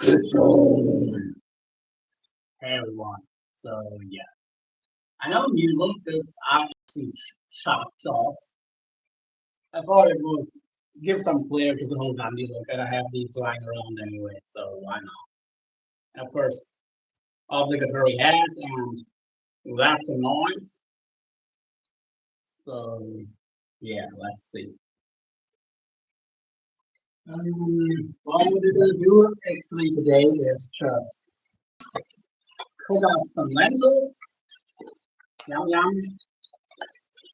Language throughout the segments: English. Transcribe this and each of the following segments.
Hey everyone. So yeah, I know you looked this up to shop jaws. I thought it would give some flair to the whole Dundee look, and I have these lying around anyway, so why not? And of course, obligatory hat, and that's a noise. So yeah, let's see. What I'm gonna do actually today is just cook up some lentils, yum yum,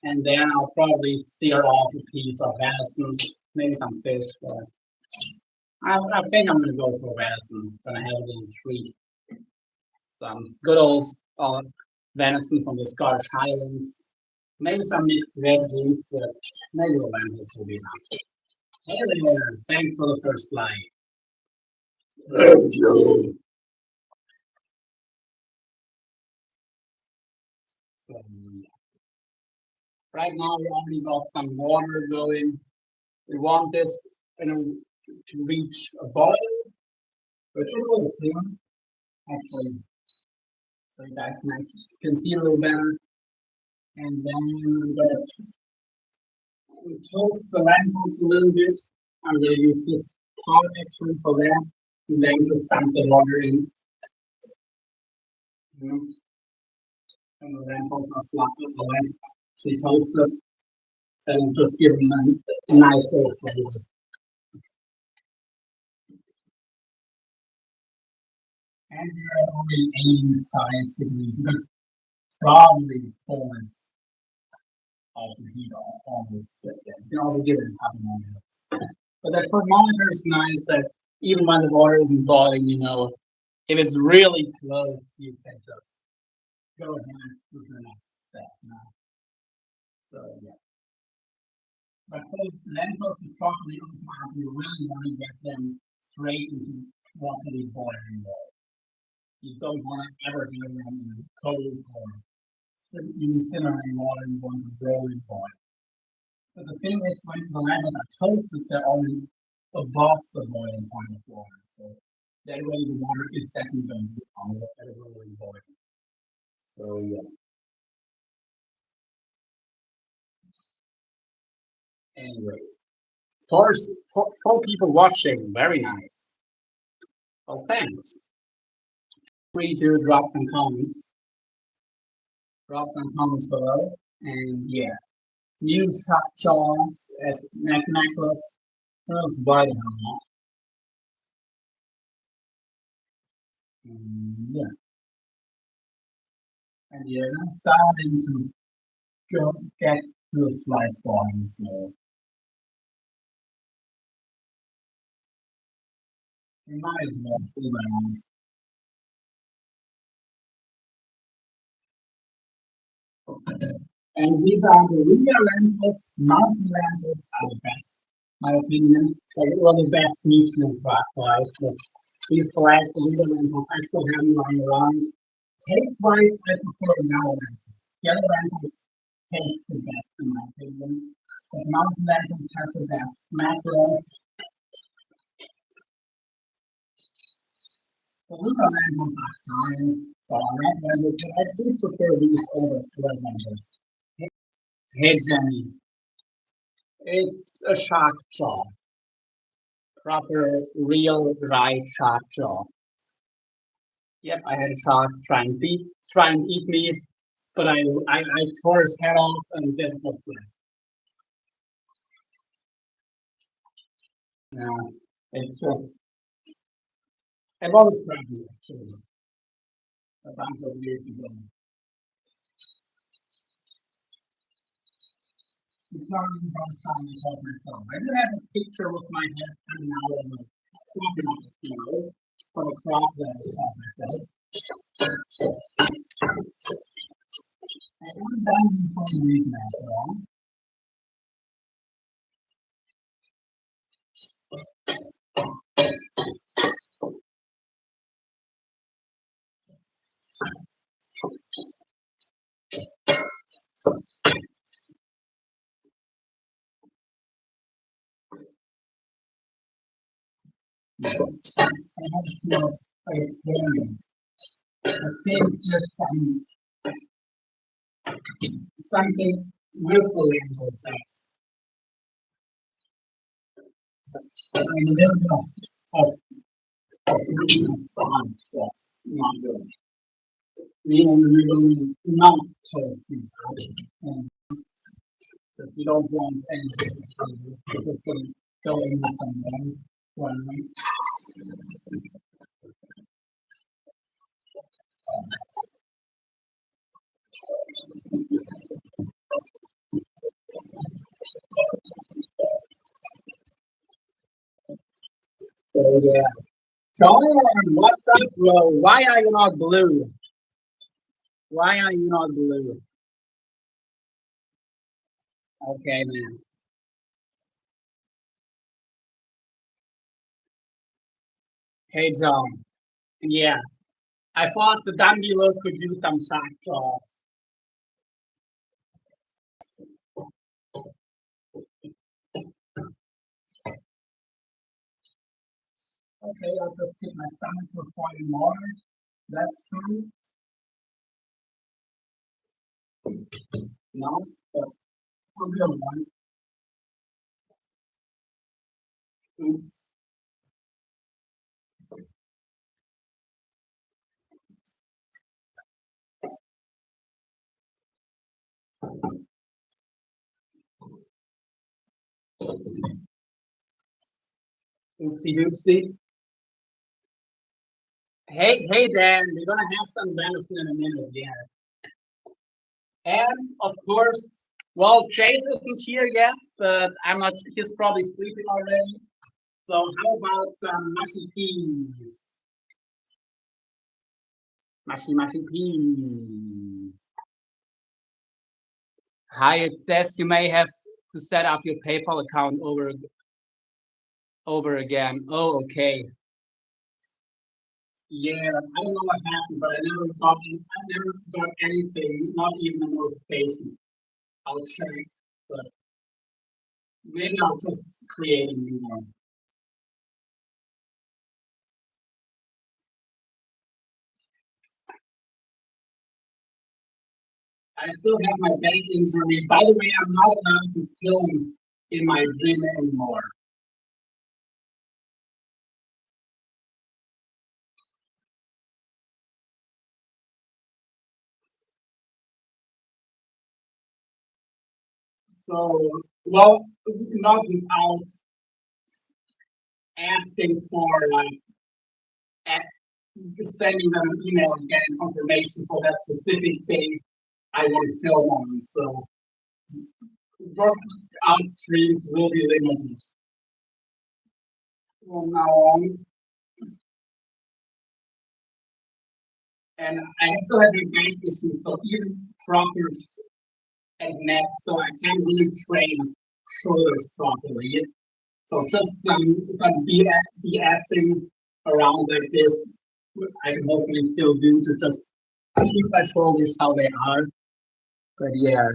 and then I'll probably sear off a piece of venison, maybe some fish. But I think I'm gonna go for venison. Gonna have a little treat. Some good old venison from the Scottish Highlands. Maybe some mixed veggies, but maybe the lentils will be enough. Hey there, thanks for the first like. So, right now we only got some water going. We want this to reach a boil, which we will soon. Actually, so you guys can see a little better. And then I'm gonna toast the lentils a little bit. I'm gonna use this pot actually for that. And then just dump the water in. You know, and the lentils are flat, the lentils actually toasted. And just give them a nice little flavor. And we're at only 85 degrees. You can probably almost also heat almost get there. You can also give it a couple more minutes. But the thermometer is nice that even when the water isn't boiling, if it's really close, you can just go ahead with the next step. So yeah. But for lentils to properly open up, you really want to get them straight into properly boiling water. You don't want to ever do them in cold or even simmering water. You want to rolling boil. But the thing is, when the lentils are toasted, they're already above the boiling point of water. So that way the water is definitely going to be on at a rolling boil. So yeah. Anyway, for people watching, very nice. Well, thanks. Free to drop some comments. Drop some comments below. And yeah, use shop jaws as neck necklace. Who knows why they not? Yeah. And yeah, I'm starting to get to a slight boil. So you might as well pull them on. And these are the linear lentils. Mountain lentils are the best, my opinion. Well, the best nutrient wise. But these black linear lentils, I still have them lying around. Taste wise, I prefer yellow lentils. Yellow lentils taste the best, in my opinion. But mountain lentils have the best mackerel. The linear lentils are fine. But red lentils, I still prefer these over red lentils. Hey Jenny, it's a shark jaw. Proper, real, dry shark jaw. Yep, I had a shark try and eat me, but I tore his head off, and that's what's left. Yeah, it's just a lot of crazy actually. A bunch of years ago. It's not even about time I called myself. I did have a picture with my head coming out of a crocodile, from a crop that I saw myself. I was done before the reason after all. I have a was explaining. I think just something useful in the sense. I mean, there's of reading font that's not good. We really not test this out. And because you don't want anything to fail. You're just going to go in with some one way. So yeah. John, what's up, bro? Why are you not blue? Why are you not blue? Okay, man. Hey, John. Yeah, I thought the Dundee look could use some sharp draws. Okay, I'll just keep my stomach for 40 more. That's true. No, but for real one. Oops, oopsie doopsie. Hey, Dan, we're gonna have some venison in a minute, yeah. And of course, well, Chase isn't here yet, but I'm not. He's probably sleeping already. So how about some mushy peas? Mushy peas. Hi, it says you may have to set up your PayPal account over again. Oh, okay. Yeah, I don't know what happened, but I never got anything, not even a notification. I'll check, but maybe I'll just create a new one. I still have my back injury. By the way, I'm not allowed to film in my gym anymore. So, well, not without asking for like sending them an email and getting confirmation for that specific thing I want to film on. So, workout streams will be limited from now on. And I still have a back issue, so even proper and neck, so I can't really train shoulders properly. So just some BSing around like this, I can hopefully still do to just keep my shoulders how they are. But yeah,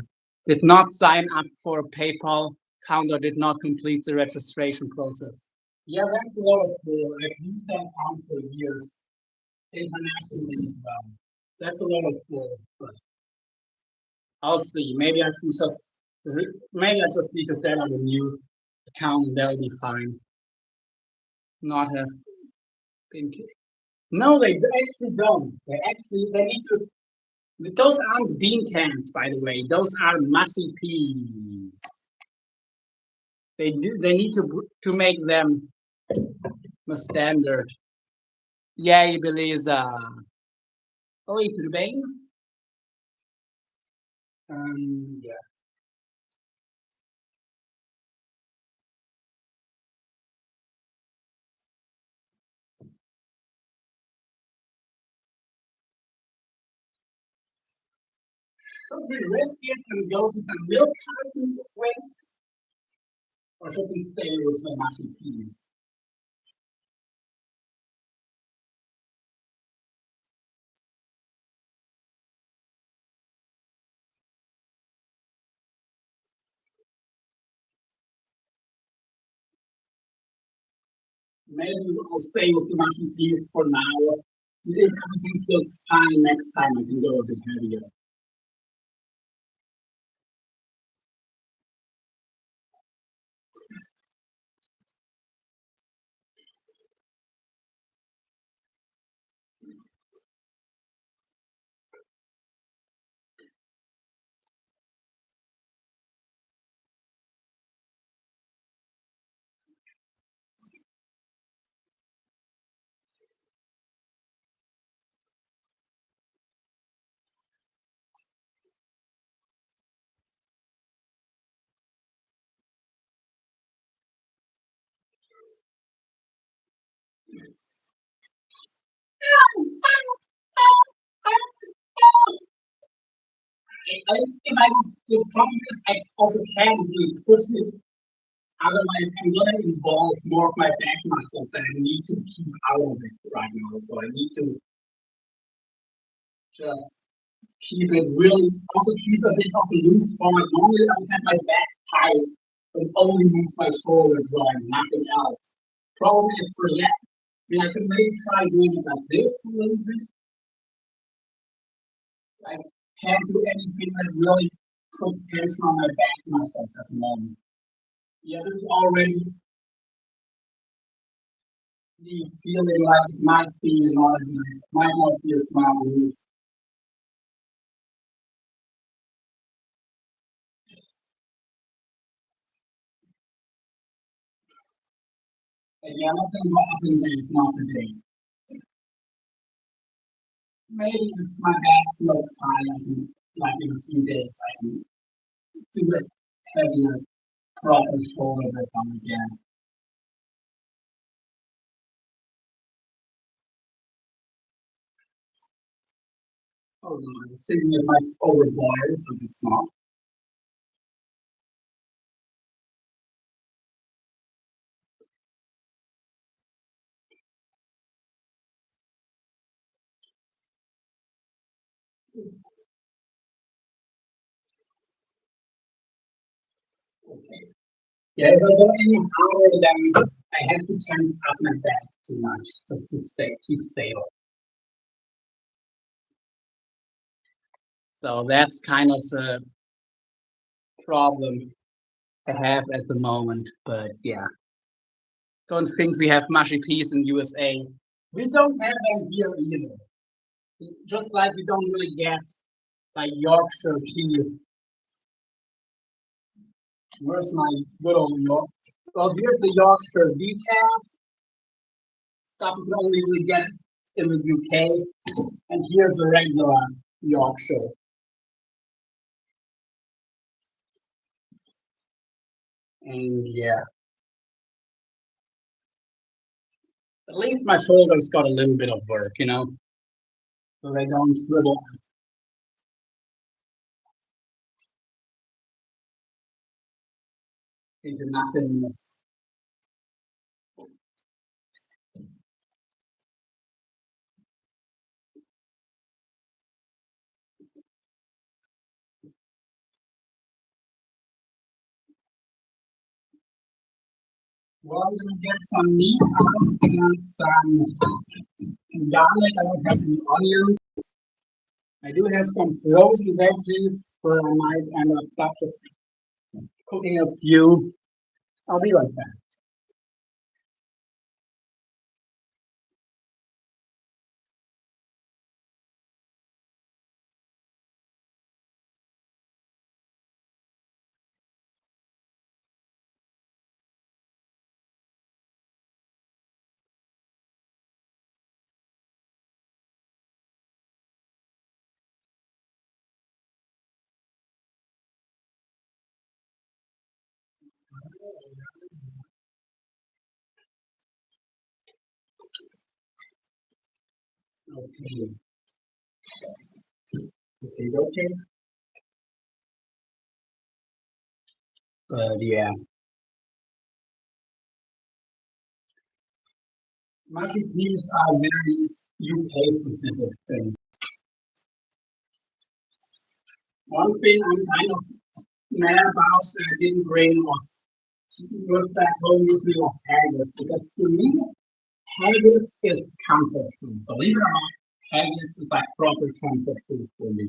did not sign up for a PayPal account or did not complete the registration process. Yeah, that's a lot of cool. I've used that account for years internationally as well. That's a lot of cool, but I'll see. Maybe I just need to set up a new account and that'll be fine. Not have been. No, they actually don't. They need to. Those aren't bean cans, by the way. Those are mushy peas. They need to make them a standard. E aí, beleza? Oi, tudo bem? Yeah. Should we risk it and go to some milk cartons wings, or should we stay with the mushy peas? Maybe I'll stay with the Russian piece for now. If everything feels fine next time, I can go a bit heavier. If I was, the problem is I also can't really push it. Otherwise, I'm gonna involve more of my back muscles that I need to keep out of it right now. So I need to just keep it really, also keep a bit of a loose form. Normally, I would have my back tight and only move my shoulder drawing, nothing else. Problem is for that. I mean, I could maybe try doing it like this a little bit. I can't do anything that really puts tension on my back muscles at the moment. Yeah, this is already the feeling like it might be not a might not be a smart move. Again, I think what happened is not today. Maybe if my back feels fine, I can, like in a few days, I can do it heavier, proper shoulder grip on again. Oh no, I was thinking it might overboil, but it's not. Okay. Yeah, if I go any higher, then I have to tense up my back too much just to keep stable. So that's kind of the problem I have at the moment. But yeah, don't think we have mushy peas in USA. We don't have them here either. Just like we don't really get like Yorkshire tea. Where's my good old York? Well, here's the Yorkshire decaf stuff. You can only really get in the UK, and here's the regular Yorkshire. And yeah, at least my shoulders got a little bit of work, so they don't swivel into nothingness. Well, I'm gonna get some meat out and some garlic. I don't have any onions. I do have some frozen veggies, where I might end up just cooking a few. I'll be right back. Okay, okay. But yeah, mushy peas are very UK specific thing. One thing I'm kind of mad about that I didn't bring was What's that whole mystery of haggis? Because to me, haggis is comfort food. Believe it or not, haggis is like proper comfort food for me.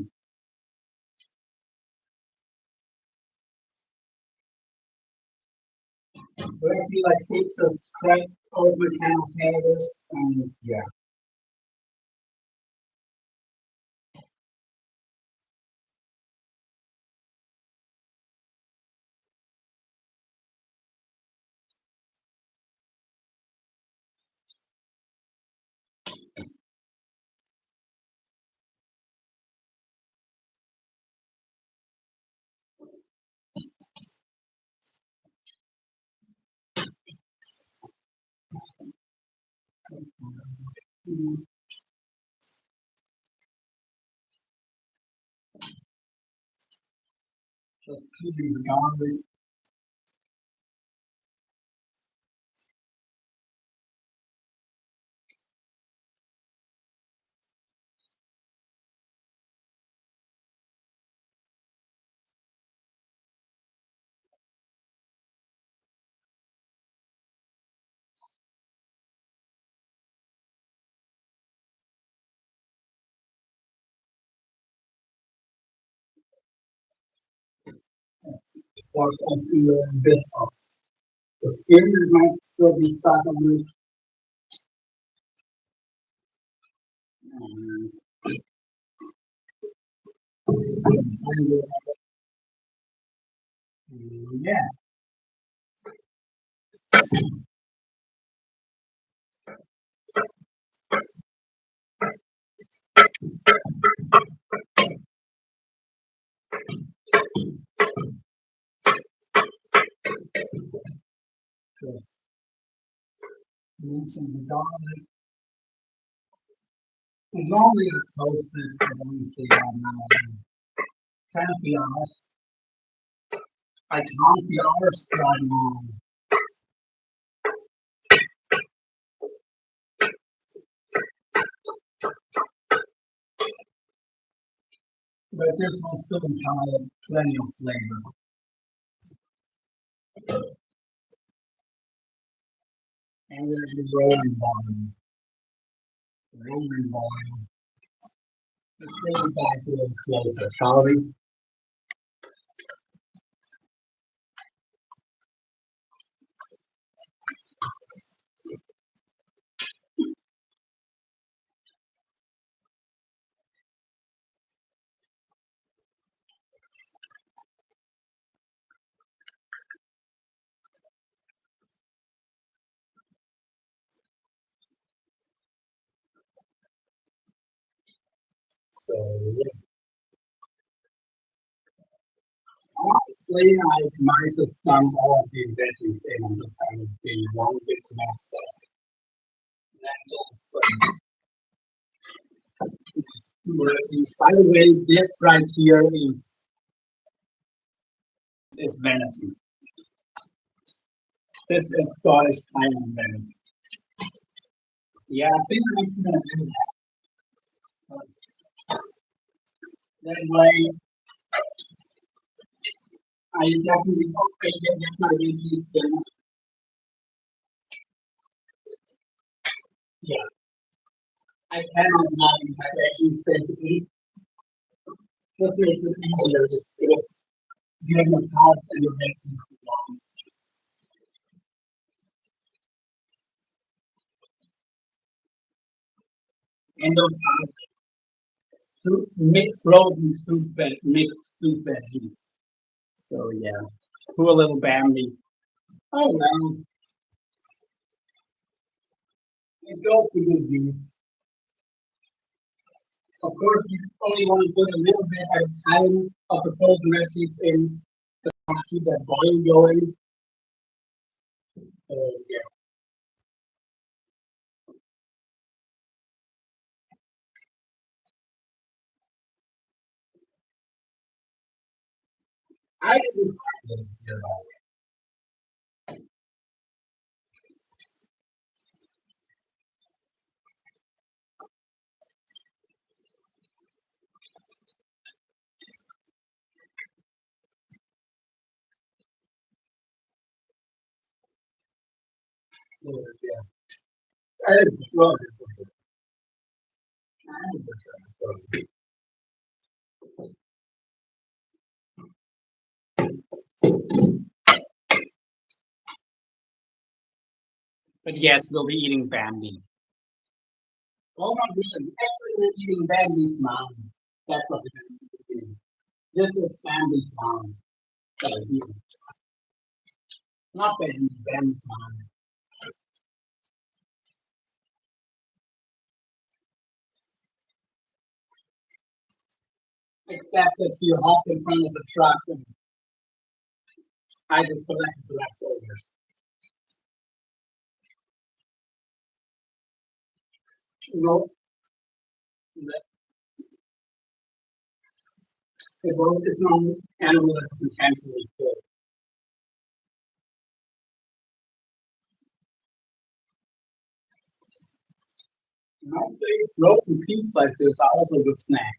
But I feel like it's a straight over kind of haggis, and yeah. Just peas, garlic. Or some bits of the skin might still be stuck on it. Um, yeah, just mincing the garlic. Normally I toast it, but honestly, I'm not. Can't be honest. I can't be honest right now. But this one still have plenty of flavor. And there's the rolling bottom. Rolling bottom. Let's bring you guys a little closer, shall we? So yeah. Honestly, I might have done all of these veggies and I'm just kind of the one big mess of lentils. By the way, this right here is venison. This is Scottish Highland venison. Yeah, I think I'm actually gonna do that. That way, I definitely hope I get my veggies then. Yeah, I cannot not have veggies basically. Just makes it easier because you have your carbs and your veggies along. And those are soup, mixed frozen soup mixed soup veggies. So yeah, poor little Bambi. Oh well, it goes to good use. Of course, you only want to put a little bit at a time of the frozen veggies in to keep that boil going. Yeah, I didn't find this here. Yeah. I love it for sure. 100%. But yes, we'll be eating bambi. Oh my goodness. Actually, we're eating bambi's mom. That's what we're doing. This is bambi's mom. Not bambi's mom. Except that you hop in front of the truck and I just collected the leftovers. You know, it's not an animal that was intentionally killed. Nice things, frozen peas like this are also a good snack.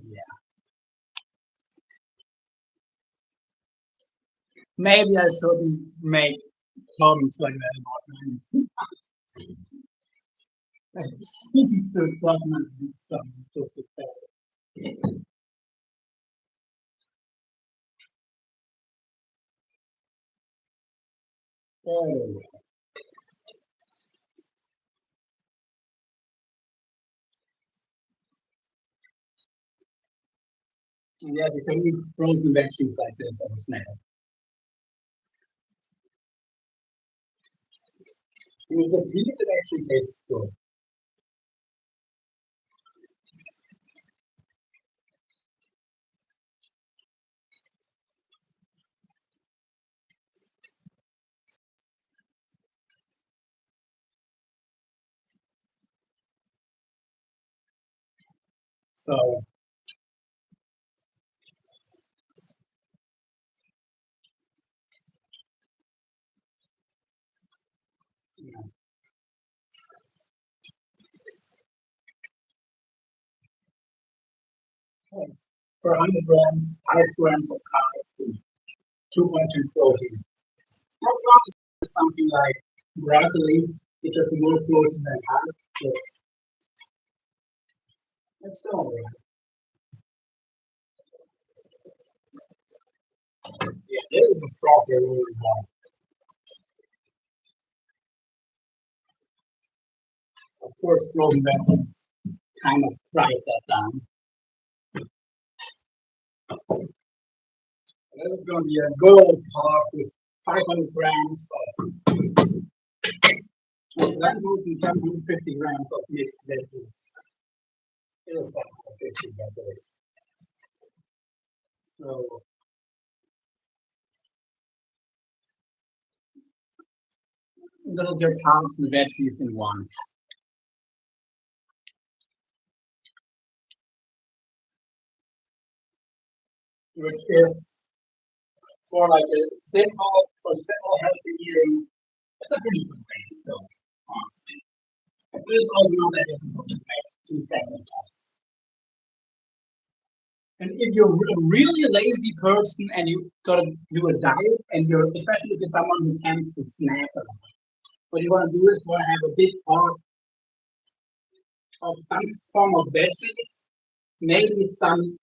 Yeah. Maybe I shouldn't make comments like that about men. It seems to government and stuff just to fail. Oh, yeah, you can eat frozen veggies like this as a snack. And with the peas, it actually tastes good. So, you know, for 100 grams, 5 grams of carbs, 2.2 protein. That's not something like broccoli, which has more protein than carbs. So that's still all right. Yeah, this is a proper reward. Of course, frozen vegetables kind of fries that down. This is going to be a good old pot with 500 grams of lentils and 750 grams of mixed veggies. It is 750 veggies. So those are carbs and veggies in one, which is for like a simple healthy eating. It's a pretty good thing, though, honestly. But it's also not that difficult to make 2 seconds. And if you're a really lazy person and you gotta do a diet, and you're especially if you're someone who tends to snack a lot, what you want to do is you want to have a big pot of some form of veggies, maybe some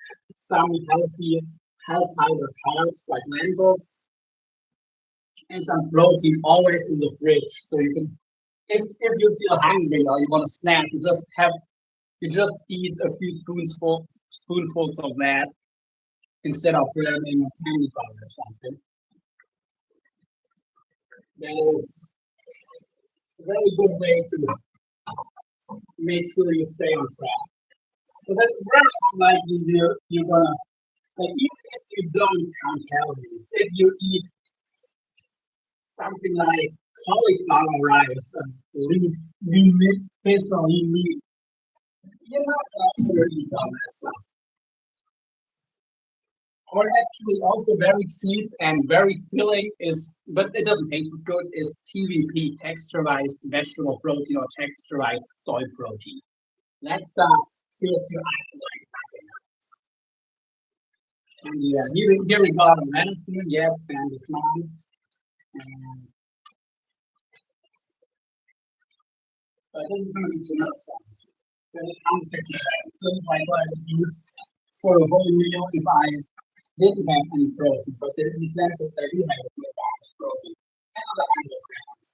healthy health fiber carbs like lentils, and some protein always in the fridge. So you can, if you feel hungry or you want to snack, you just eat a few spoonfuls of that instead of grabbing a candy bar or something. That is a very good way to make sure you stay on track. Because that's very unlikely you're gonna like even if you don't count calories, if you eat something like cauliflower rice, lean meat, fish or lean meat. You're not gonna eat all that stuff. Or actually also very cheap and very filling is, but it doesn't taste as good, is TVP, texturized vegetable protein or texturized soy protein. That stuff fills your eye like nothing. And yeah, here we got a medicine, yes, and the slime. And, but this is going to be too much things. Because it comes to things like what I would use for a whole meal if I didn't have any protein. But there's incentives I do have with my protein. And the 100 grams.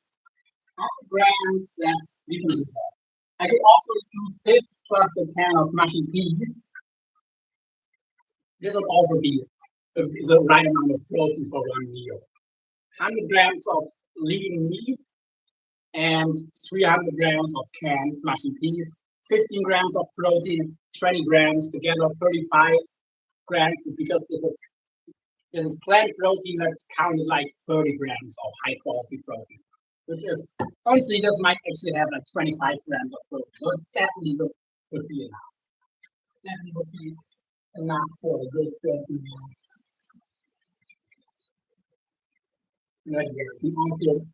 100 grams, that's, we can do that. I could also use this plus a can of mushy peas. This would also be the right amount of protein for one meal. 100 grams of lean meat and 300 grams of canned mushy peas, 15 grams of protein, 20 grams together, 35 grams because this is plant protein that's counted like 30 grams of high quality protein, which is honestly this might actually have like 25 grams of protein, so it's definitely would be enough. Definitely would be enough for a good protein meal. Right here. We also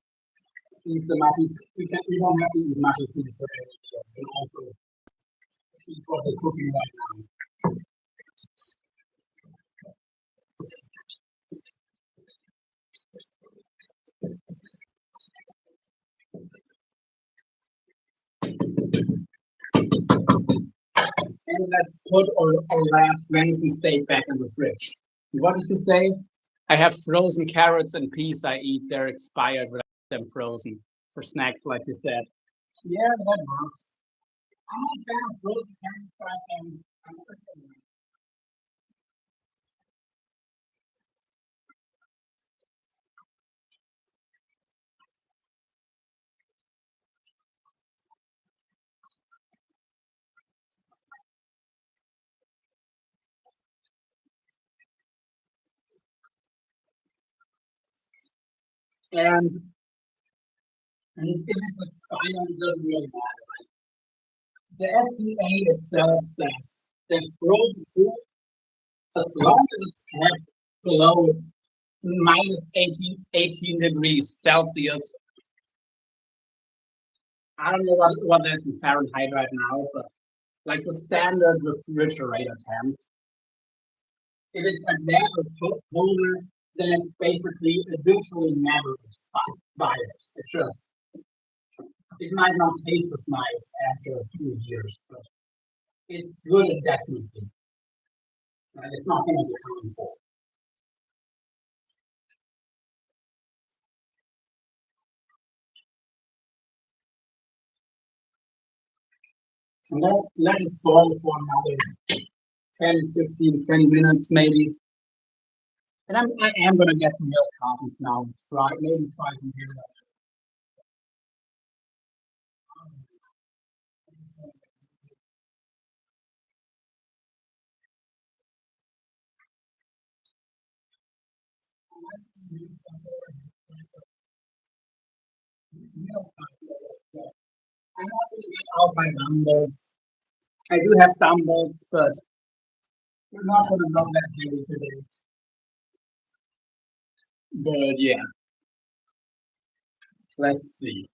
eat the mushy. We don't have to eat mushy peas for every meal. We can also eat for the cooking right now. And let's put our last venison steak back in the fridge. What did you say? I have frozen carrots and peas I eat. They're expired, but I eat them frozen for snacks, like you said. Yeah, that works. I'm not a fan of frozen carrots, but I can. And, and if it's expired, it doesn't really matter. The FDA itself says that frozen food, as long as it's kept below minus 18 degrees Celsius, I don't know what that's in Fahrenheit right now, but like the standard refrigerator temp, if it's at that or colder, then basically it virtually never expires. It just, it might not taste as nice after a few years, but it's good indefinitely. Right? It's not going to be harmful. And let it boil for another 10, 15, 20 minutes maybe. And I am going to get some milk coffees now. Maybe try some here. I'm not going to get all my dumbbells. I do have dumbbells, but we're not going to go that heavy today. But yeah, let's see.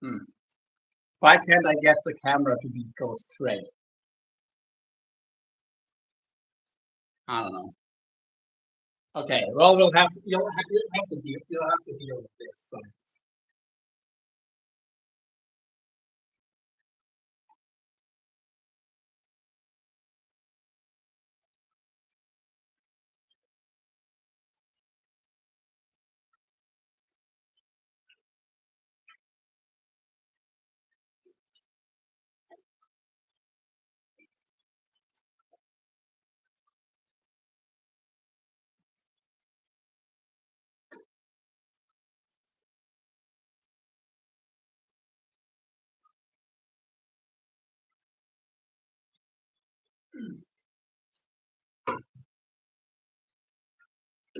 Hmm. Why can't I get the camera to go straight? I don't know. Okay, well you'll have to deal with this. So.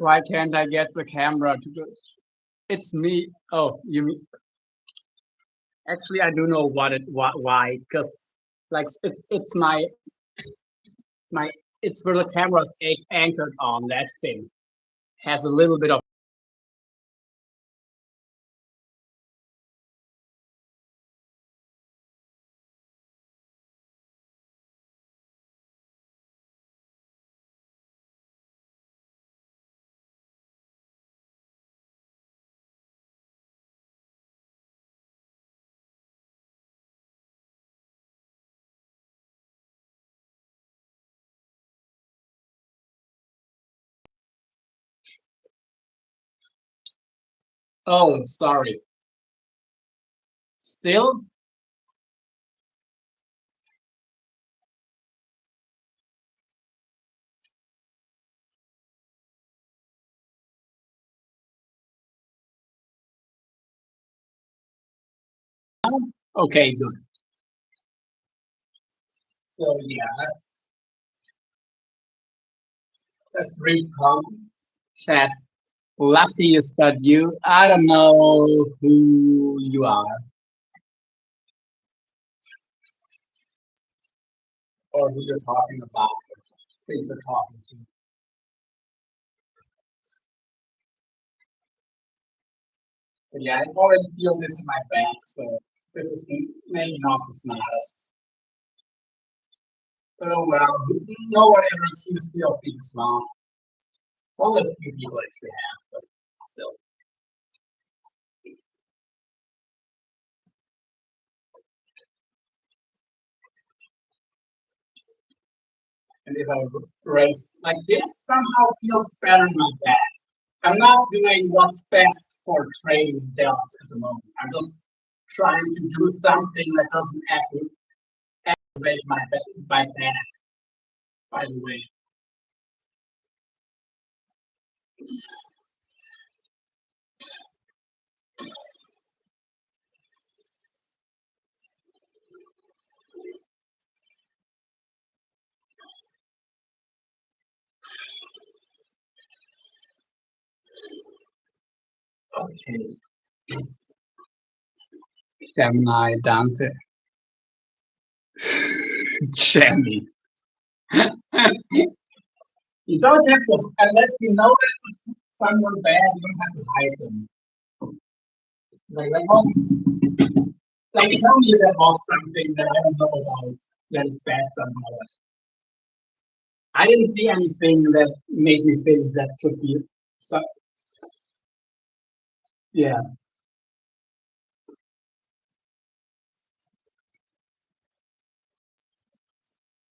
Why can't I get the camera to do this? It's me. Oh, you mean actually I do know why because like it's my it's where the camera's anchored on that thing has a little bit of. Oh, sorry. Still? Okay, good. So yeah, let's read comment chat. Lefty is that you. I don't know who you are or who you're talking about. Who you're talking to. But yeah, I always feel this in my back, so this is maybe not the smartest. Oh well, no one ever accused me of being smart. Well, a few people actually have, but still. And if I race like this, somehow feels better in my back. I'm not doing what's best for trading delts at the moment. I'm just trying to do something that doesn't aggravate my back, by the way. Okay. Gemini Dante. Jamie. You don't have to, unless you know it's someone bad, you don't have to hide them. Like, like tell me that was something that I don't know about that is bad somehow. I didn't see anything that made me think that could be so. Yeah,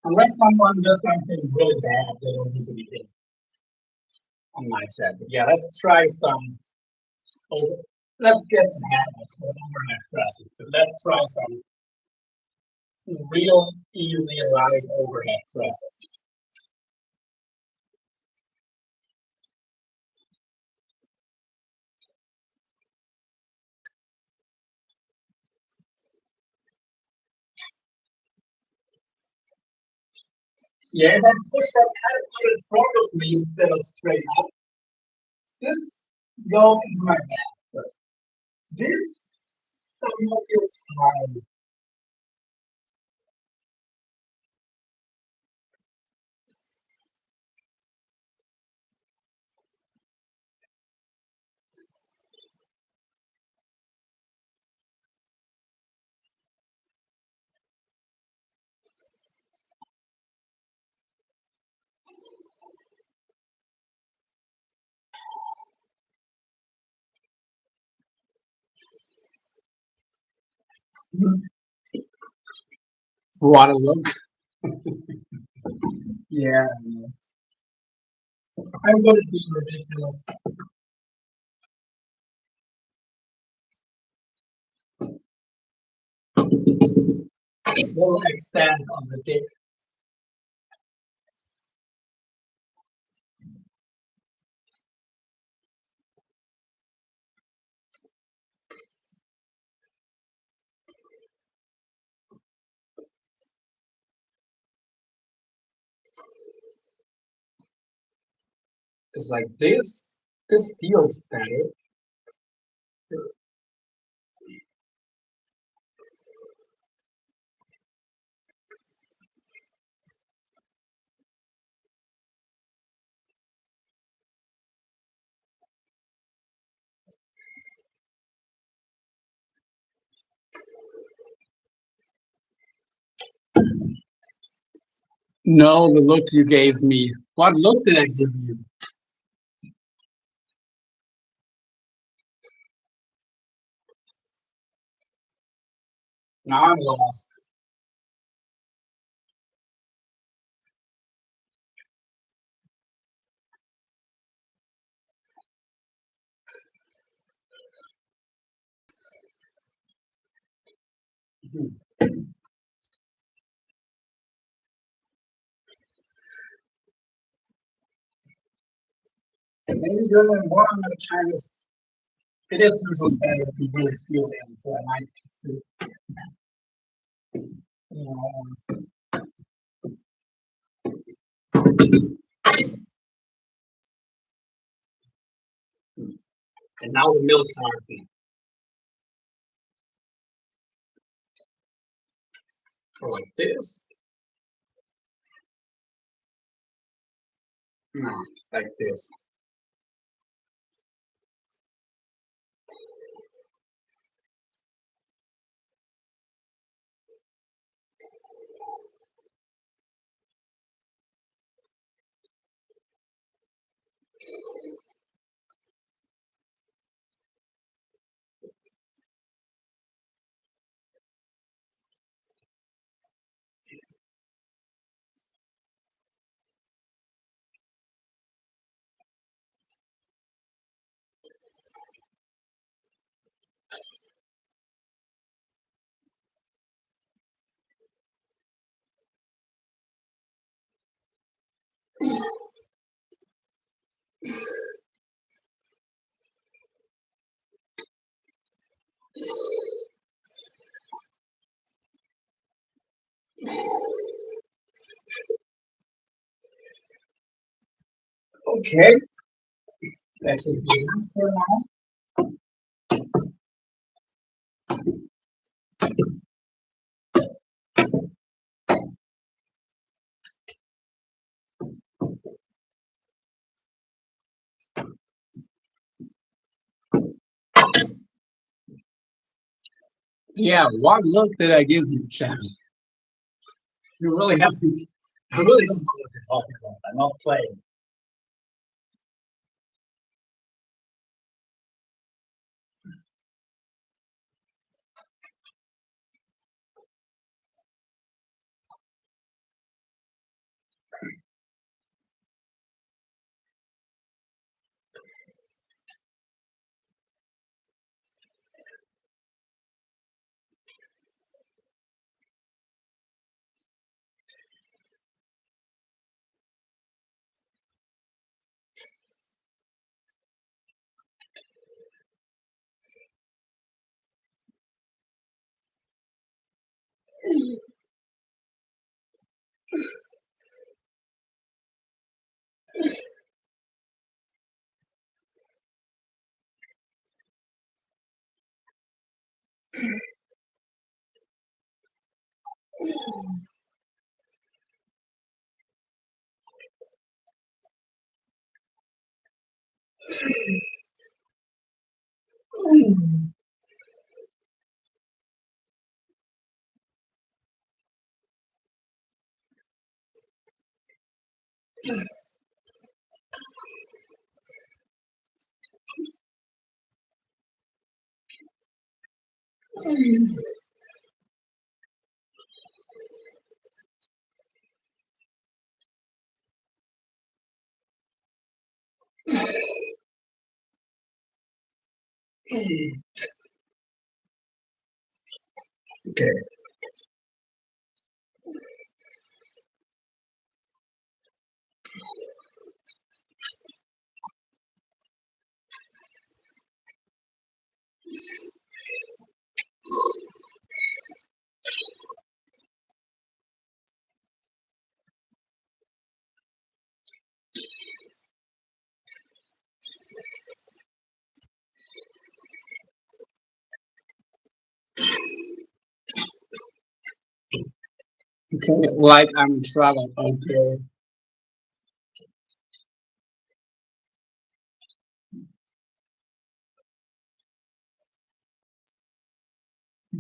unless someone does something really bad, they don't need to be hit on my chat. But yeah, let's try some. Over, let's get some handles for overhead presses. But let's try some real easy light overhead presses. Yeah, if I push that kind of in front of me instead of straight up, this goes into my back. But this somehow feels hard. What a look. Yeah, I'm gonna be ridiculous. Will extend on the dick. It's like this feels better. No, the look you gave me. What look did I give you? Now I'm lost. Maybe doing what I'm gonna try this. It is usually better if you really feel it, so I might, you know, and now the milk carton. Or like this. No, like this. Okay, that's a good for now. Yeah, what look did I give you, Shannon? You really have to. I really don't know what you're talking about. I'm not playing. Okay. Like I'm traveling. Okay.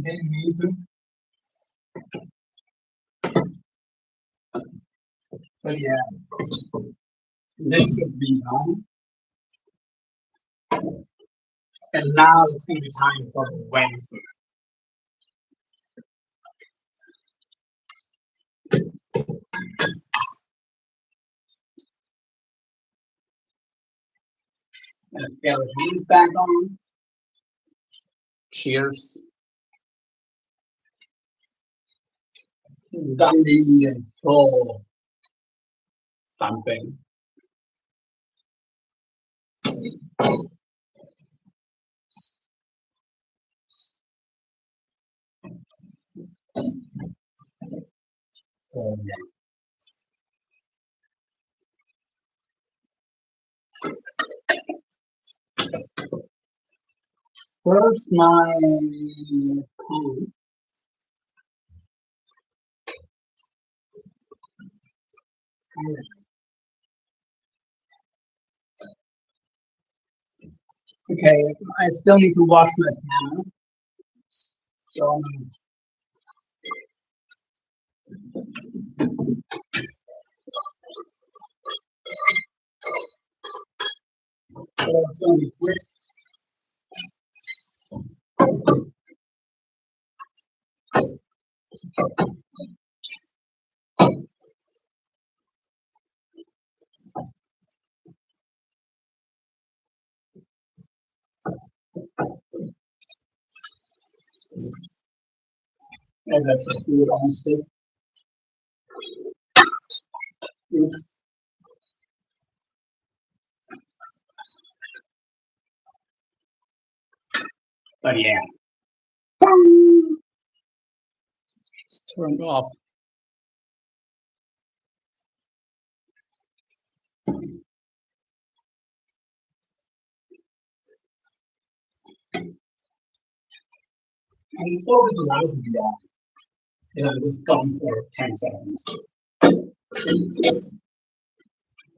Didn't mean to, but yeah, this could be done. And now it's gonna be time for Wednesday. Let's get our hands back on. Cheers. Dundee and full something. Yeah. First, my pen. Okay, I still need to wash my pan. So it's gonna be quick. And that's just good, honestly. Oops. But yeah, it's turned off. And the stove is allowed to do that. You know, it's gone for 10 seconds.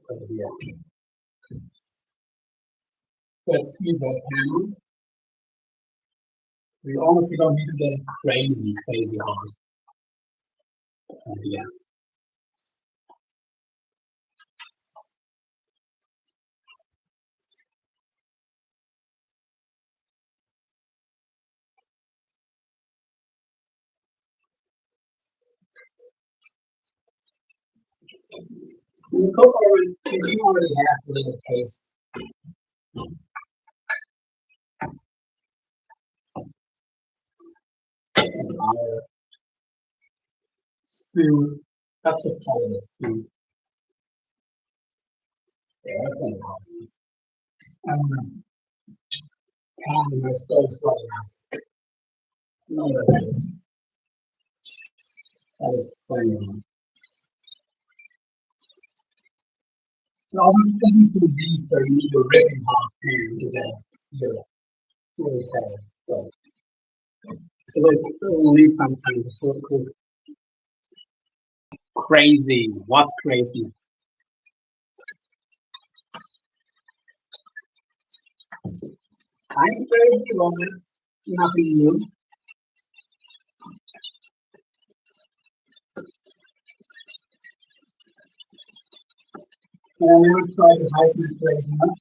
But yeah. Let's see the panel. We honestly don't need to get crazy hard. Yeah. You cook already, you already have a little taste. Our stew. That's the part of the stew. Yeah, that's a lot. Um, pan in my stove's running out. No, that is funny. So all these things to be so you need a ripping half pan to get the full taste. So it'll need some time to cook. Crazy. What's crazy? I'm crazy, Robert. Nothing new. And I never tried to hide my craziness.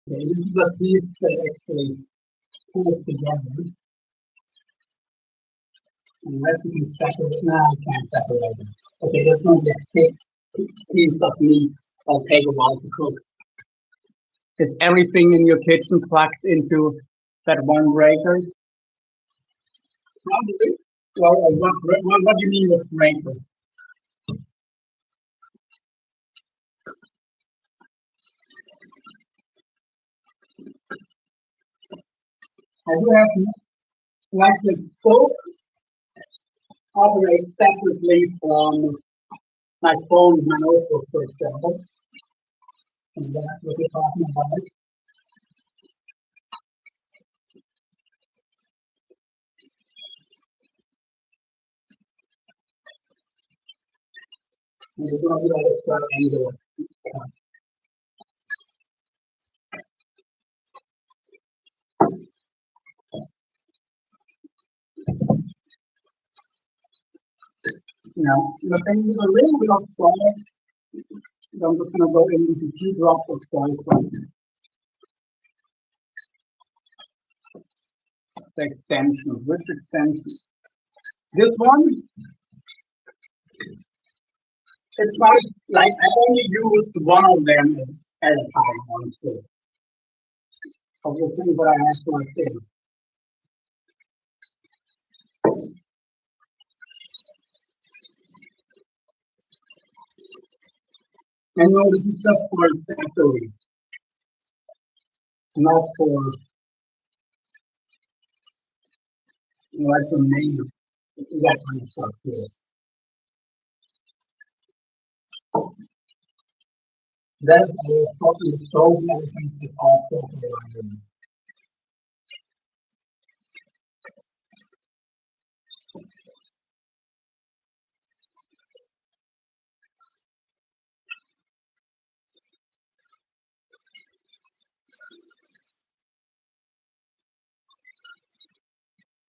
Okay, this is a piece that actually pulls together. Unless you can separate. No, I can't separate them. Okay, there's going to be a thick piece of meat. I'll take a while to cook. Is everything in your kitchen plugged into that one breaker? Probably. Well, what do you mean with breaker? I do have like the both operate separately from my phone and my notebook, for example. And that's what we're talking about. And it's going to be like a square angle. Now, the thing is a little bit of soil. So I'm just going to go in with a few drops of soy sauce. The extension, which extension? This one, it's like I only use one of them at a time, honestly. Of the things that I have to say. And no, this is just for accessory, not for like the main that kind of stuff here. That's probably so many things that are totally random.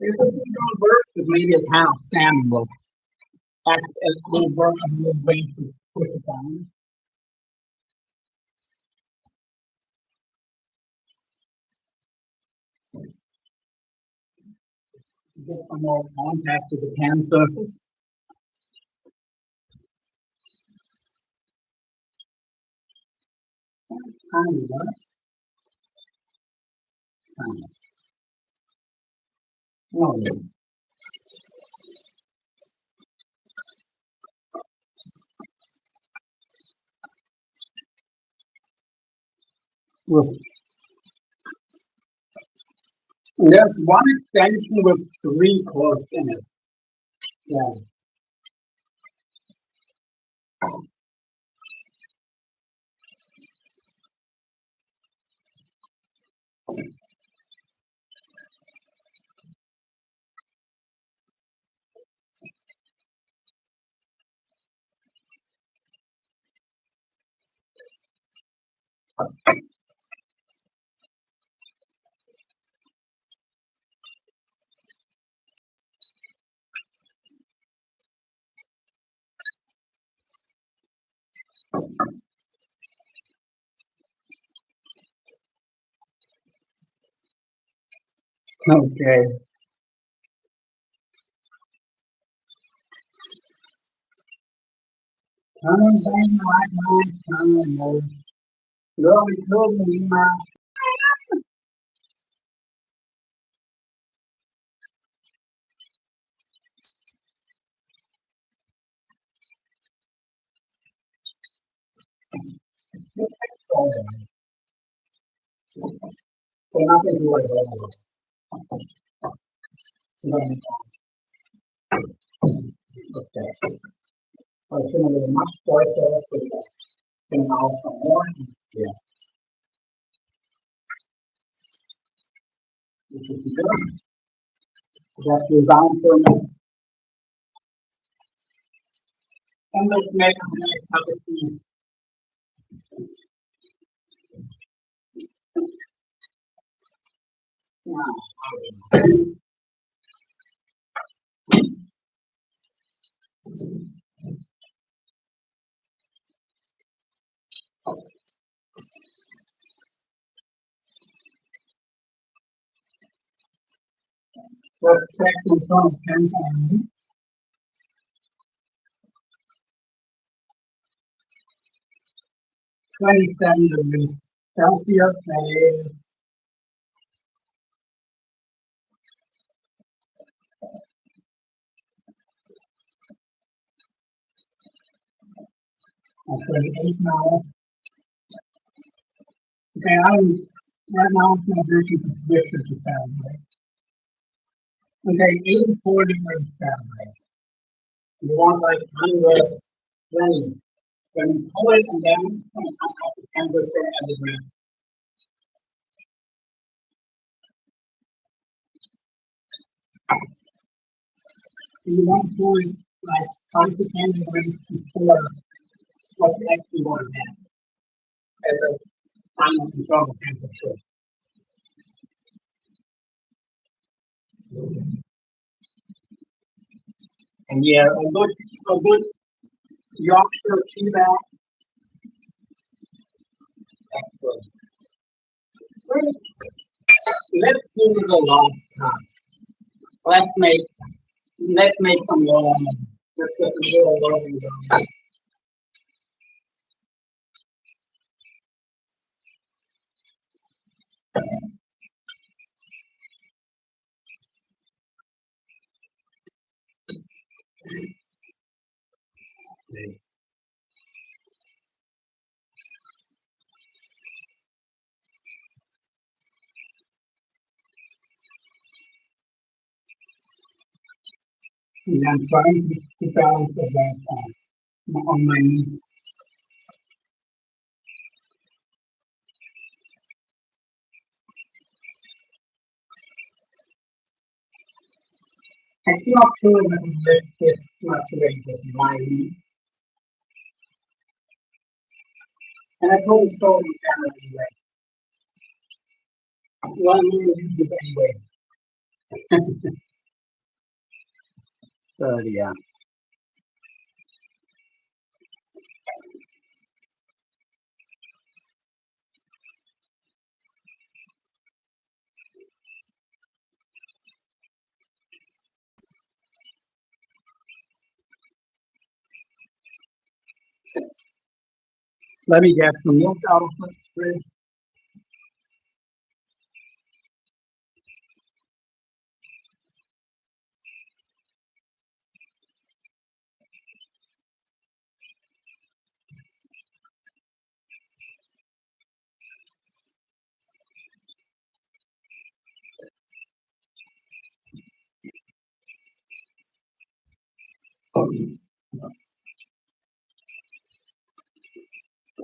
If a female bird is maybe a kind of salmon will act as a little bird and little way to push it down. Get some more contact with the pan surface. Kind of that. Kind of. Oh, yeah. With, there's one extension with three chords in it. Yeah. Okay. Coming bang like my son. Girl, we told me my soul. So nothing to worry about. Okay. I was going to be much closer to the now some more. Yeah, which is good. That is down for a minute. And let's make a nice cup of tea. Now, let's check some from 27 degrees Celsius. That is at 38 now. Okay, right now I'm going to to switch it to Fahrenheit. Okay, 84 degrees Fahrenheit. You want like 120. When you pull it and then up the temperature at the rest. You want to like 5 to 10 degrees before what you actually want to have as a final control temperature. And yeah, a good Yorkshire tea bag. Excellent. Let's do this a last time. Let's make let's make some long. Let's get some real long going. And I'm trying to balance the that on my knee. I'm not sure that this gets fluctuated in my knee. And I told the story anyway. Well, I'm going to use it anyway. So yeah. Let me get some milk out of the fridge.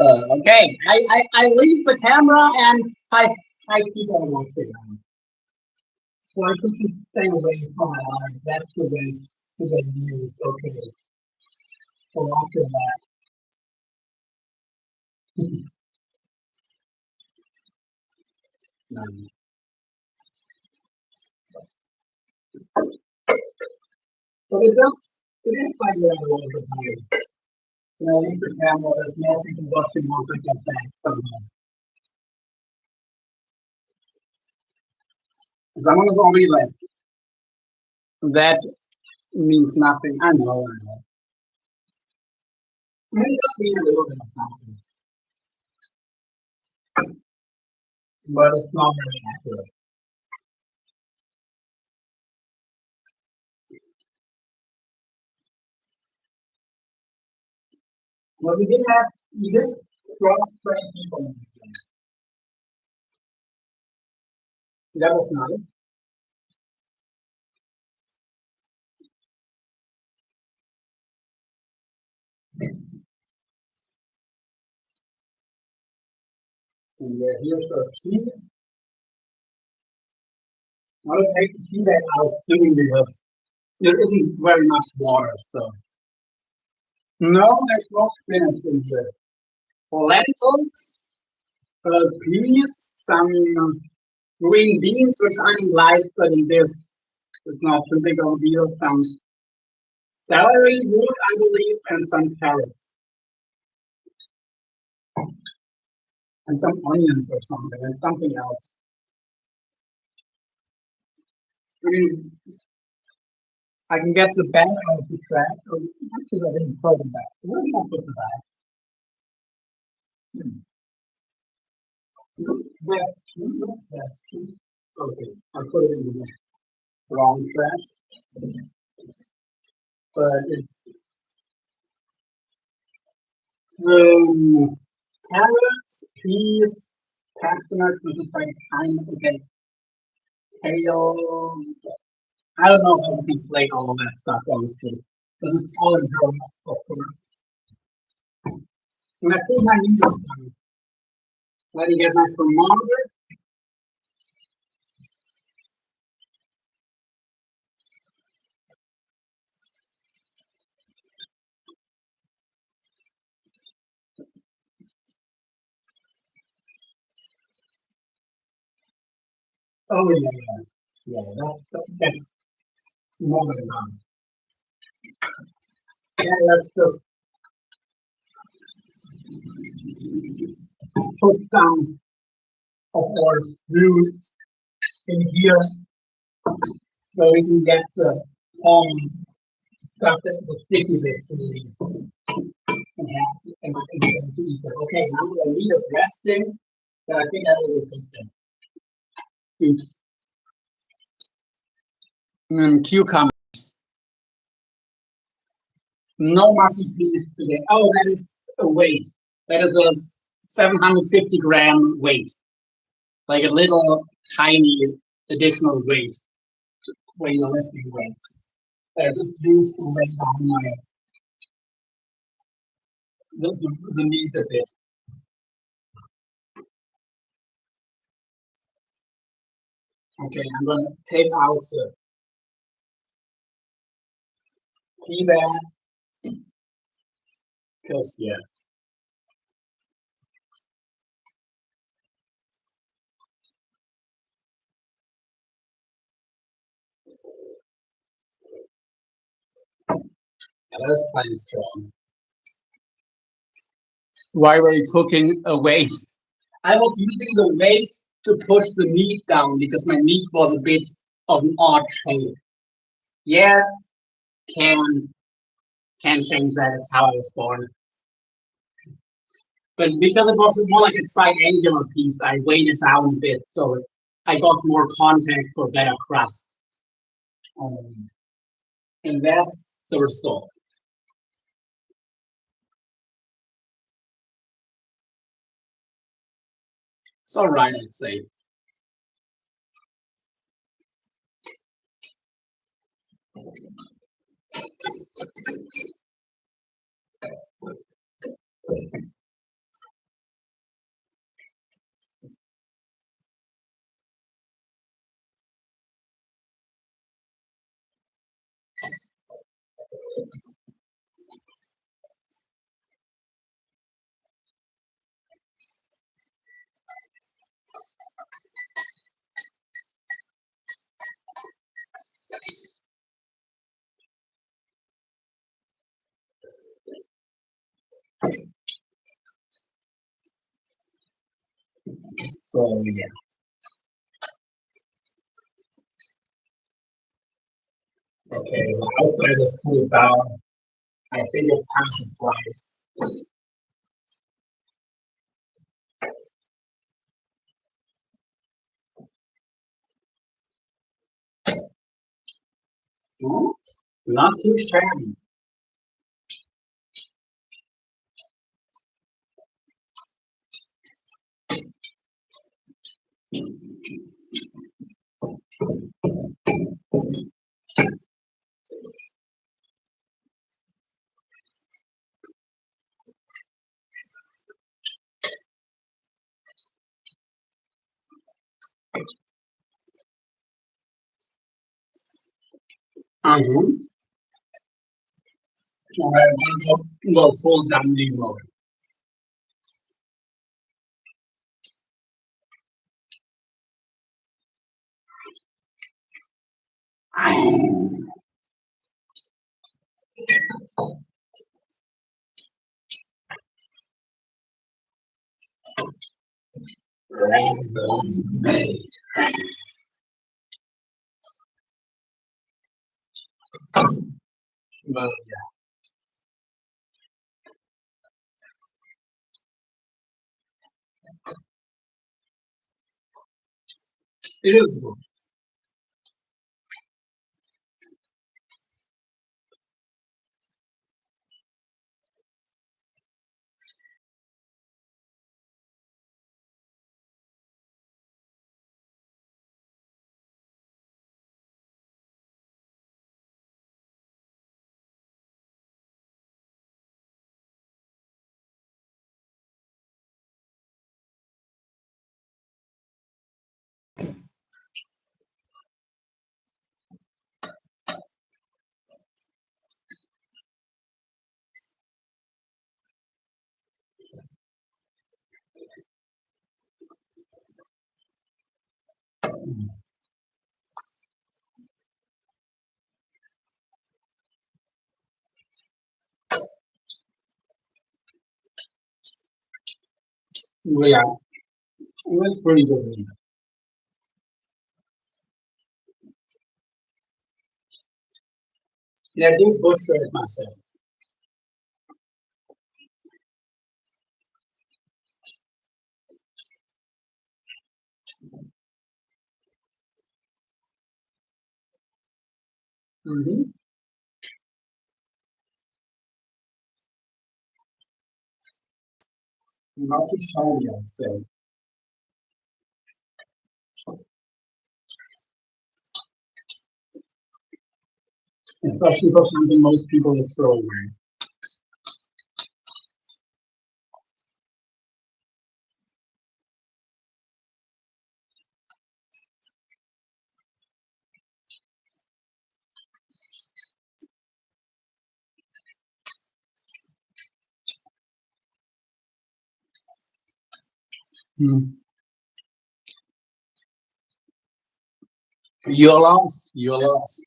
Okay, I leave the camera and I keep on watching. So I think you stay away from my eyes. That's the way you use. Okay. So after that, um, but it is like that a lot of the time. You know, leave the camera. There's more people watching once I get back from someone is already left. That means nothing. I know. I know. I mean, it does mean a little bit of something, but it's not very accurate. Well, we did cross-train people. That was nice. And here's a key. I would take the key that out soon because there isn't very much water. So no, there's no spinach in here. Lentils, peas, some green beans, which I like, but in this it's not too big of a deal. Some celery root, I believe, and some carrots and some onions or something and something else. I mean, I can get the bag out of the trash. Or actually, I didn't throw them back. Where did I put the bag? That's true. That's true. Okay, I put it in the wrong trash, but it's um, carrots, peas, parsnips, which is like kind of okay, kale. I don't know how to deflate all of that stuff, honestly, because it's all in German, of course. And I think I need to let me get my thermometer. Oh yeah. That's more than enough. Yeah, let's just put some of our fruit in here so we can get the stuff that the sticky bits in these and have to eat it. Okay, now the meat is resting, but I think I will cook them. Oops. Cucumber. No mushy peas today. Oh, that is a weight. That is a 750-gram weight. Like a little tiny additional weight when you're lifting weights. I just used to weigh down the meat a bit. Okay, I'm gonna take out the tea bag because yeah. That's plenty strong. Why were you cooking a weight? I was using the weight to push the meat down because my meat was a bit of an odd shape. Yeah, can can change that. It's how I was born. But because it was more like a triangular piece, I weighed it down a bit so I got more contact for better crust. Um, and that's the result. It's all right, I'd say. So yeah. Okay, so outside is cooled down. I think it's time to fries. Ooh, not too shabby. Mm-hmm. All right, we'll go full Dundee mode. Well, yeah, it is good. Yeah, it was pretty good meat. Yeah, I did butcher it myself. Mm-hmm. Not too shiny, I'd say. Especially for something most people would throw away. Mm. You're lost. You're lost.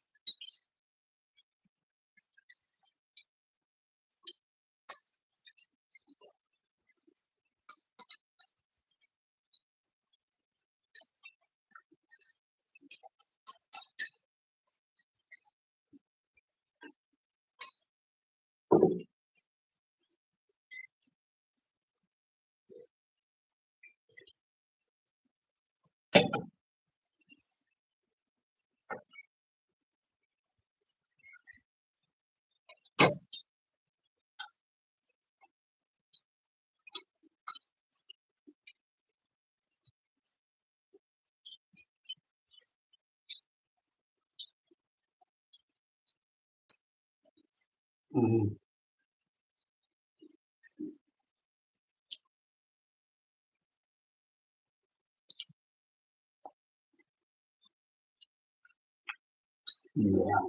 Mm-hmm. Yeah.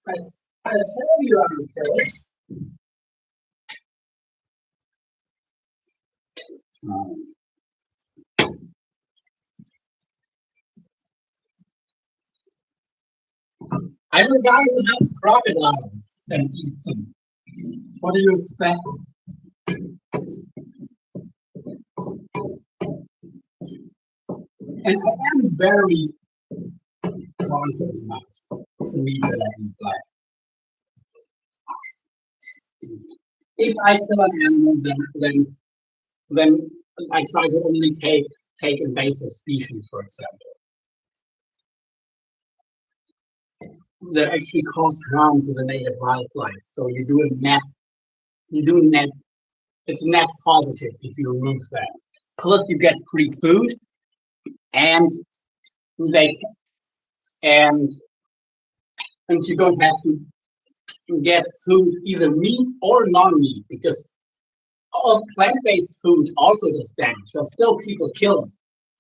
I, I tell you, okay. Um, I'm a guy who has crocodiles and eats them. What do you expect? And I am very conscious about the meat that I eat. Like, if I kill an animal, then I try to only take invasive species, for example, that actually cause harm to the native wildlife. So you do net, it's net positive if you remove that. Plus, you get free food, and they and and you don't have to get food either meat or non-meat because all plant-based food also does damage. So still people kill it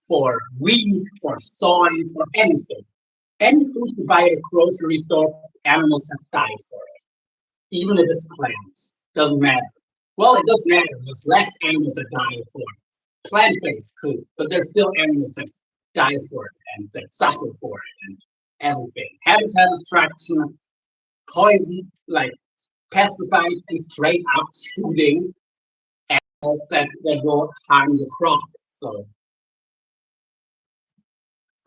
for wheat, for soy, for anything. Any food you buy at a grocery store, animals have died for it. Even if it's plants, doesn't matter. Well, it does matter. There's less animals that die for plant-based food, but there's still animals that die for it and that suffer for it and everything. Habitat destruction, poison, like pesticides, and straight up shooting animals that will harm the crop. So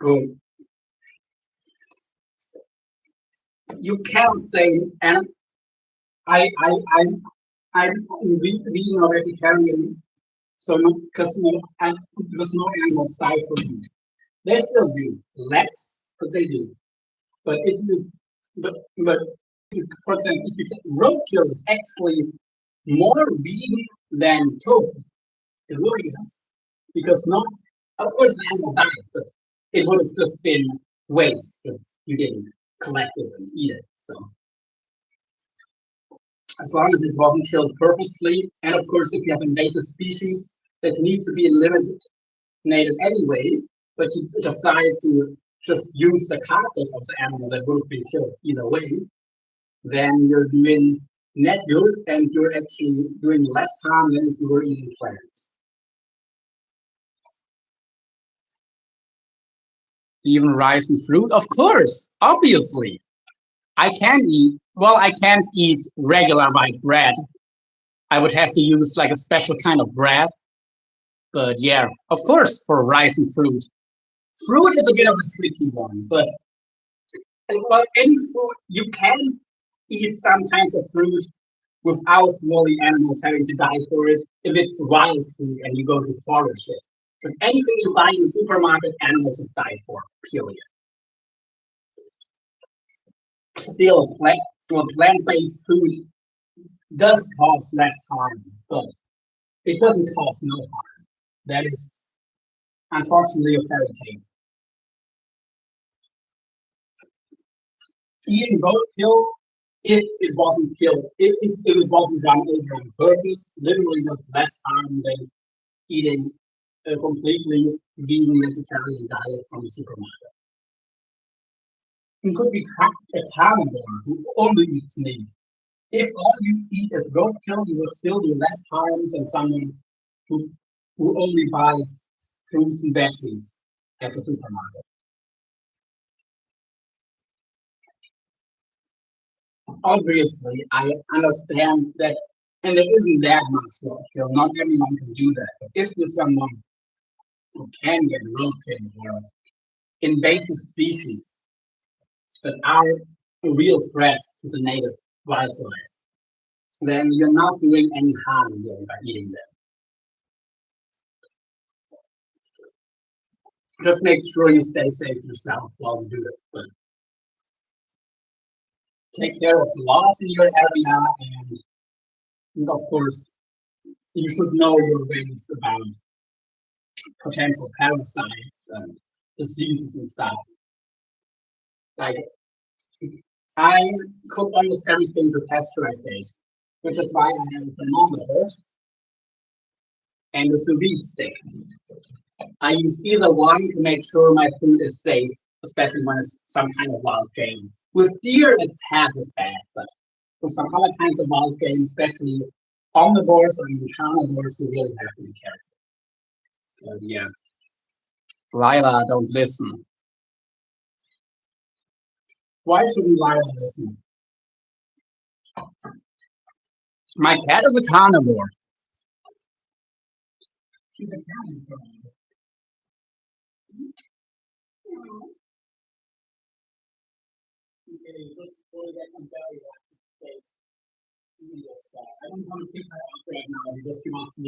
um, you can't say, and I, I, I, I'm being a vegetarian, so no, because no animals die for me. They still do less, but they do. But if you, but For example, if you take roadkill is actually more vegan than tofu. It really is. Because not, of course, the animal died, but it would have just been waste if you didn't collect it and eat it. So as long as it wasn't killed purposely, and of course, if you have invasive species that need to be eliminated anyway, but you decide to just use the carcass of the animal that would have been killed either way, then you're doing net good and you're actually doing less harm than if you were eating plants. Even rice and fruit, of course, obviously. I can't eat regular white bread. I would have to use like a special kind of bread. But yeah, of course, for rice and fruit. Fruit is a bit of a tricky one, but well, any fruit, you can eat some kinds of fruit without really animals having to die for it if it's wild fruit and you go to forage it. But anything you buy in the supermarket, animals have died for, period. Still, plant-based food does cause less harm, but it doesn't cause no harm. That is unfortunately a fairy tale. Eating roadkill, if it wasn't killed, if it wasn't done over on purpose, literally does less harm than eating a completely vegan vegetarian diet from the supermarket. You could be a carnivore who only eats meat. If all you eat is roadkill, you would still do less harm than someone who who only buys fruits and veggies at the supermarket. Obviously, I understand that, and there isn't that much roadkill. Not everyone can do that. But if you're someone who can get roadkill or invasive species that are a real threat to the native wildlife, then you're not doing any harm really by eating them. Just make sure you stay safe yourself while you do it. But take care of the laws in your area, and of course, you should know your ways about potential parasites and diseases and stuff. Like I cook almost everything to pasteurization, which is why I have a thermometer and a sous vide stick. I use either one to make sure my food is safe, especially when it's some kind of wild game. With deer, it's half as bad, but for some other kinds of wild game, especially omnivores or even carnivores, you really have to be careful. Because, yeah, Lila, don't listen. Why shouldn't Lila listen? My cat is a carnivore. She's a carnivore. Okay, just for that compare I don't want to pick her up right now because she wants to.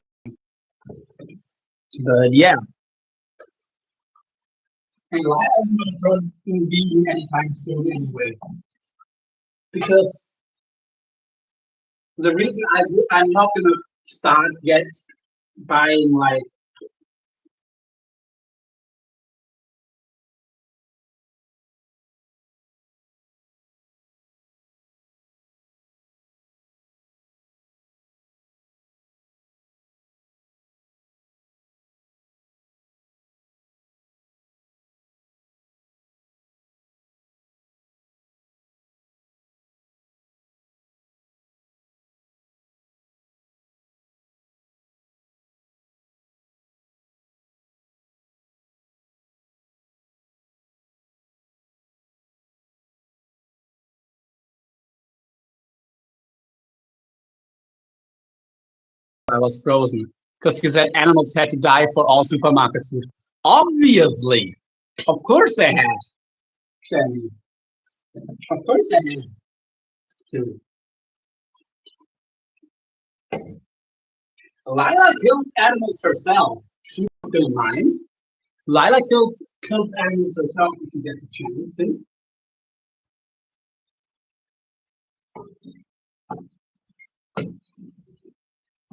But yeah, and Lila isn't going to turn vegan anytime soon anyway. Because the reason I'm not going to start yet buying like I was frozen because you said animals had to die for all supermarket food. Obviously, of course they had. Jenny. Of course they had to. Lila kills animals herself. She's not gonna mind. Lila kills animals herself if she gets a chance to.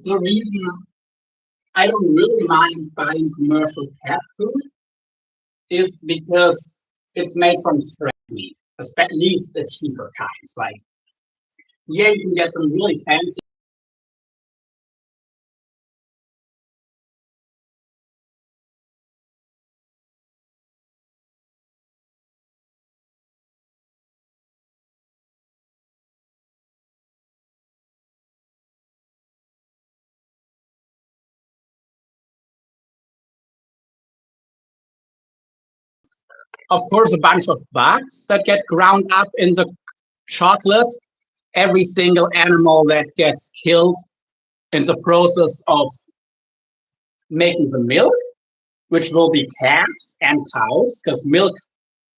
the reason I don't really mind buying commercial cat food is because it's made from stray meat, at least the cheaper kinds. Like, yeah, you can get some really fancy. Of course, a bunch of bugs that get ground up in the chocolate. Every single animal that gets killed in the process of making the milk, which will be calves and cows, because milk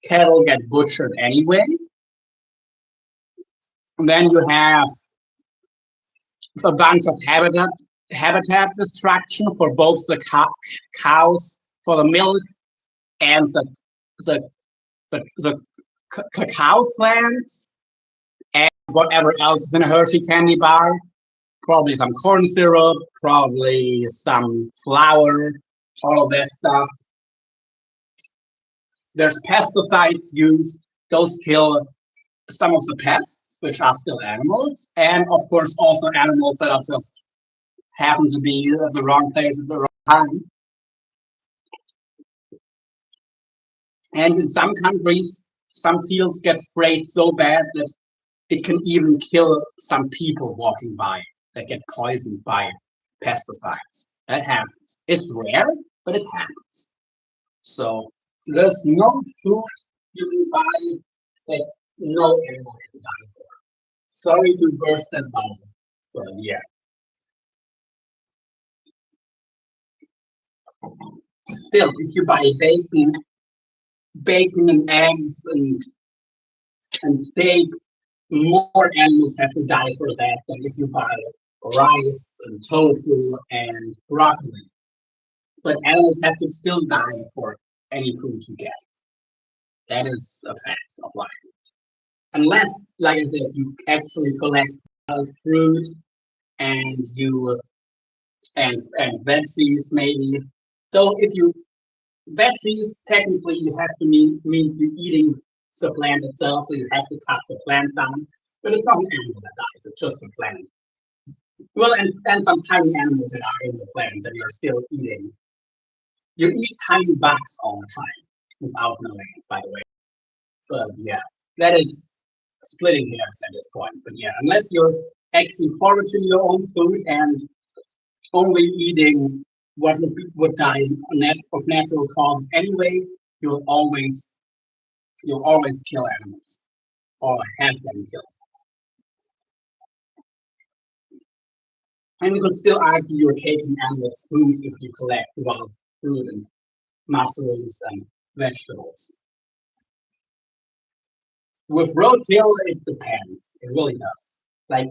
cattle get butchered anyway. And then you have a bunch of habitat destruction for both the cows for the milk and the, the cacao plants and whatever else is in a Hershey candy bar. Probably some corn syrup, probably some flour, all of that stuff. There's pesticides used; those kill some of the pests, which are still animals, and of course also animals that are just happen to be at the wrong place at the wrong time. And in some countries, some fields get sprayed so bad that it can even kill some people walking by that get poisoned by pesticides. That happens. It's rare, but it happens. So there's no food you can buy that no animal had to die for. Sorry to burst that bubble, but yeah. Still, if you buy bacon and eggs and steak, more animals have to die for that than if you buy rice and tofu and broccoli. But animals have to still die for any food you get. That is a fact of life. Unless, like I said, you actually collect fruit and you and veggies maybe. So if you veggies technically you have to means you're eating the plant itself, so you have to cut the plant down. But it's not an animal that dies; it's just a plant. Well, and some tiny animals that are in the plants and you're still eating. You eat tiny bugs all the time without knowing it, by the way. But yeah, that is splitting hairs at this point. But yeah, unless you're actually foraging your own food and only eating what would die of natural causes anyway, you'll always kill animals or have them killed. And you could still argue you're taking animals' food if you collect wild fruit and mushrooms and vegetables. With roadkill, it depends. It really does. Like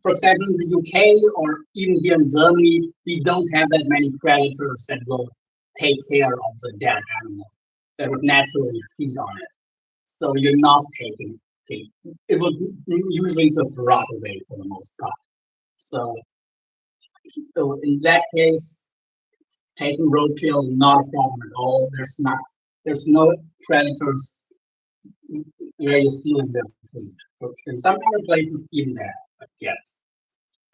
for example, in the UK or even here in Germany, we don't have that many predators that will take care of the dead animal that would naturally feed on it. So you're not taking it would usually just rot away for the most part. So in that case, taking roadkill not a problem at all. There's no predators where you're stealing their food. In some other places, even there, but yes.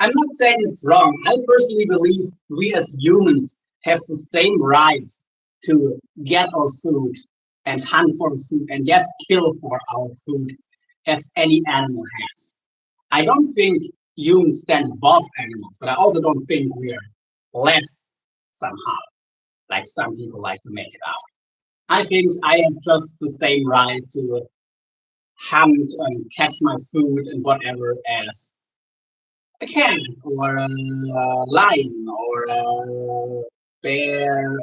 I'm not saying it's wrong. I personally believe we as humans have the same right to get our food and hunt for food and yes, kill for our food as any animal has. I don't think humans stand above animals, but I also don't think we are less somehow, like some people like to make it out. I think I have just the same right to hunt and catch my food and whatever as a cat or a lion or a bear,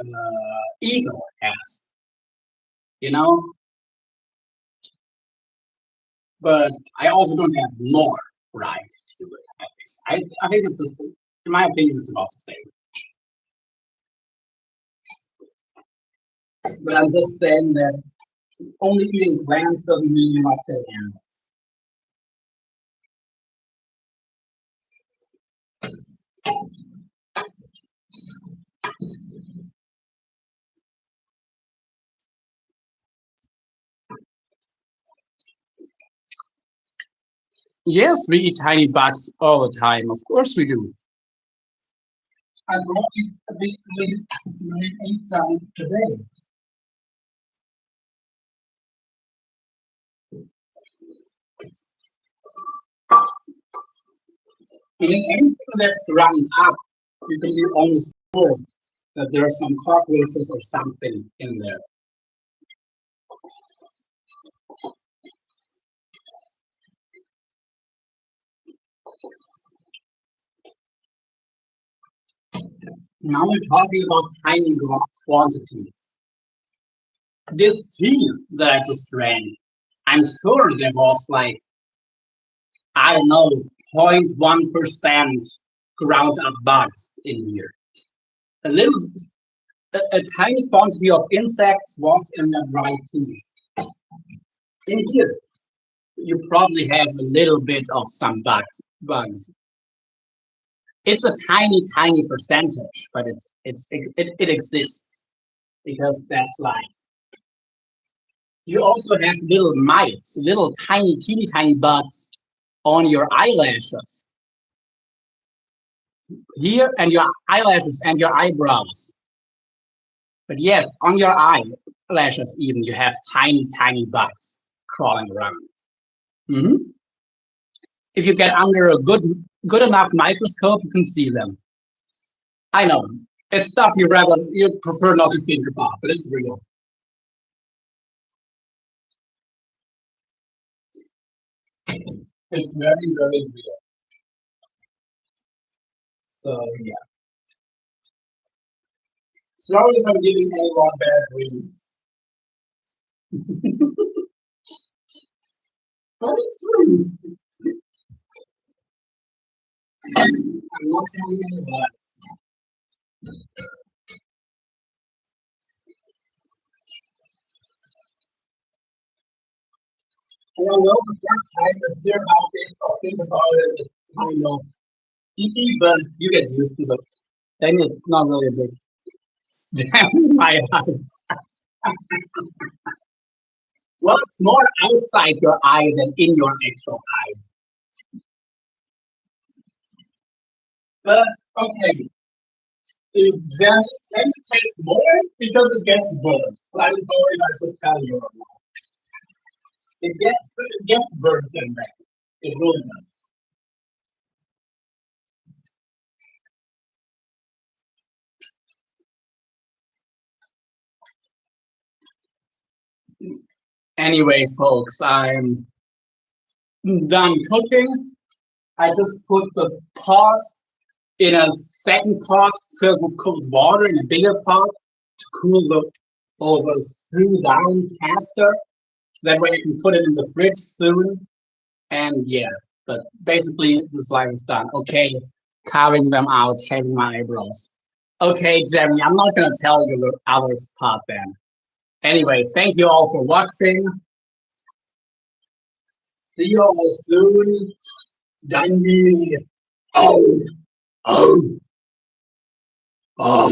eagle has, you know. But I also don't have more right to do it. I think it's just, in my opinion, it's about the same. But I'm just saying that only eating plants doesn't mean you're not killing animals. Yes, we eat tiny bugs all the time. Of course we do. As long as we eat some today. And in anything that's running up, you can be almost sure that there are some cockroaches or something in there. Now we're talking about tiny quantities. This tea that I just drank, I'm sure there was like, I don't know, 0.1% ground up bugs in here. A little, a tiny quantity of insects was in that dry tea. In here, you probably have a little bit of some bugs. It's a tiny, tiny percentage, but it exists because that's life. You also have little mites, little tiny, teeny tiny bugs on your eyelashes here, and your eyelashes and your eyebrows. But yes, on your eyelashes even you have tiny, tiny bugs crawling around. Mhm. If you get under a good enough microscope, you can see them. I know it's stuff you prefer not to think about, but it's real. It's very, very real. So yeah. Sorry if I'm giving anyone bad dreams. But it's true. I'm not telling anyone. And I know the first time you hear about this or think about it, it's kind of icky, but you get used to it. Then it's not really a big damn in my eyes. Well, it's more outside your eye than in your actual eye. But okay, then can you take more because it gets worse? I don't know if I should tell you or not. It gets worse than that. It really does. Anyway, folks, I'm done cooking. I just put the pot in a second pot filled with cold water in a bigger pot to cool all the food down faster. That way I can put it in the fridge soon. And yeah, but basically this life is done. Okay, carving them out, shaving my eyebrows. Okay, Jeremy, I'm not gonna tell you the other part then. Anyway, thank you all for watching. See you all soon. Dundee. Oh, oh, oh.